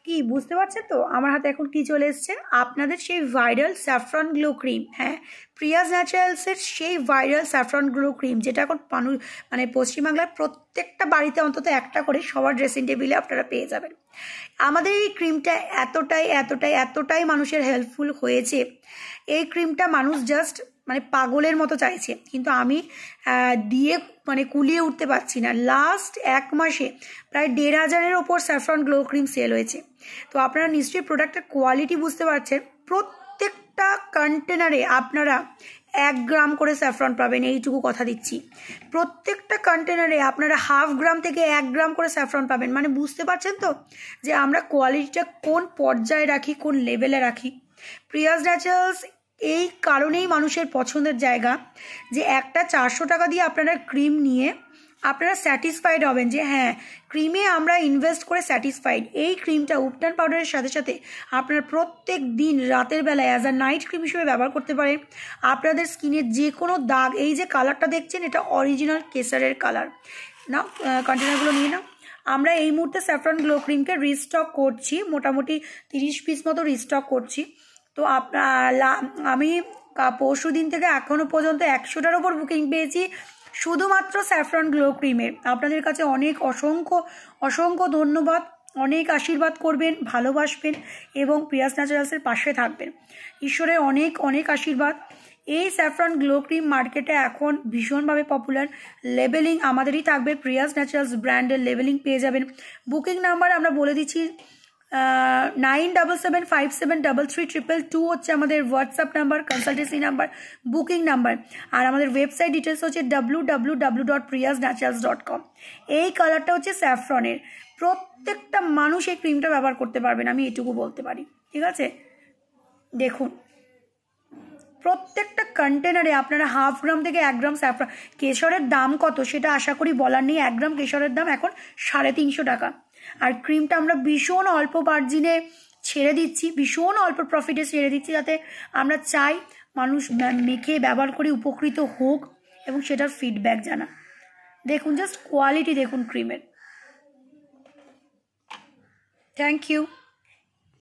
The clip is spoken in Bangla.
কি বুঝতে পারছেন তো আমার হাতে এখন কি চলে এসছে? আপনাদের সেই ভাইরাল স্যাফরন গ্লো ক্রিম। হ্যাঁ, প্রিয়াজ ন্যাচারালসের সেই ভাইরাল স্যাফরন গ্লো ক্রিম, যেটা এখন মানে পশ্চিমবাংলার প্রত্যেকটা বাড়িতে অন্তত একটা করে সবার ড্রেসিং টেবিলে আপনারা পেয়ে যাবেন। আমাদের এই ক্রিমটা এতটাই এতটাই এতটাই মানুষের হেল্পফুল হয়েছে, এই ক্রিমটা মানুষ জাস্ট মানে পাগলের মতো চাইছে, কিন্তু আমি দিয়ে মানে কুলিয়ে উঠতে পারছি না। লাস্ট 1 মাসে প্রায় 1,500-এর ওপর স্যাফরন গ্লো ক্রিম সেল হয়েছে। তো আপনারা নিশ্চয়ই প্রোডাক্টের কোয়ালিটি বুঝতে পারছেন। প্রত্যেকটা কন্টেনারে আপনারা 1 গ্রাম করে স্যাফরন পাবেন, এইটুকু কথা দিচ্ছি। প্রত্যেকটা কন্টেনারে আপনারা 1/2 গ্রাম থেকে 1 গ্রাম করে স্যাফরন পাবেন। মানে বুঝতে পারছেন তো যে আমরা কোয়ালিটিটা কোন পর্যায়ে রাখি, কোন লেভেলে রাখি। প্রিয়াজ ন্যাচারালস এই কারণেই মানুষের পছন্দের জায়গা যে একটা 400 টাকা দিয়ে আপনারা ক্রিম নিয়ে আপনারা স্যাটিসফাইড হবেন যে হ্যাঁ, ক্রিমে আমরা ইনভেস্ট করে স্যাটিসফাইড। এই ক্রিমটা উপটান পাউডারের সাথে সাথে আপনারা প্রত্যেক দিন রাতের বেলায় অ্যাজ আ নাইট ক্রিম হিসেবে ব্যবহার করতে পারেন। আপনাদের স্কিনের যে কোনো দাগ, এই যে কালারটা দেখছেন এটা অরিজিনাল কেসারের কালার না। কন্টেনারগুলো নিয়ে নাও। আমরা এই মুহূর্তে স্যাফরন গ্লো ক্রিমকে রিস্টক করছি, মোটামুটি 30 পিস মতো রিস্টক করছি। তো আমি পরশু দিন থেকে এখনও পর্যন্ত 100টার ওপর বুকিং পেয়েছি শুধুমাত্র স্যাফরন গ্লো ক্রিমের। আপনাদের কাছে অনেক অসংখ্য অসংখ্য ধন্যবাদ। অনেক আশীর্বাদ করবেন, ভালোবাসবেন এবং প্রিয়াজ ন্যাচারালসের পাশে থাকবেন। ঈশ্বরের অনেক অনেক আশীর্বাদ। এই স্যাফরন গ্লো ক্রিম মার্কেটে এখন ভীষণভাবে পপুলার। লেবেলিং আমাদেরই থাকবে, প্রিয়াজ ন্যাচারালস ব্র্যান্ডের লেবেলিং পেয়ে যাবেন। বুকিং নাম্বার আমরা বলে দিচ্ছি 9775733222 হচ্ছে আমাদের WhatsApp number, consultancy number, booking number. আর আমাদের ওয়েবসাইট ডিটেলস হচ্ছে www.priyasnaturals.com। এই কালারটা হচ্ছে স্যাফরনের। প্রত্যেকটা মানুষ এই ক্রিমটা ব্যবহার করতে পারবেন, আমি এটুকু বলতে পারি। ঠিক আছে, দেখুন প্রত্যেকটা কন্টেনারে আপনারা 1/2 গ্রাম থেকে 1 গ্রাম স্যাফরন। কেশরের দাম কত সেটা আশা করি বলার নেই। 1 গ্রাম কেশরের দাম এখন 350 টাকা। আর ক্রিমটা আমরা ভীষণ অল্প মার্জিনে ছেড়ে দিচ্ছি, ভীষণ অল্প প্রফিটে ছেড়ে দিচ্ছি, যাতে আমরা চাই মানুষ মেখে ব্যবহার করে উপকৃত হোক এবং সেটার ফিডব্যাক জানা। দেখুন জাস্ট কোয়ালিটি দেখুন ক্রিমের। Thank you.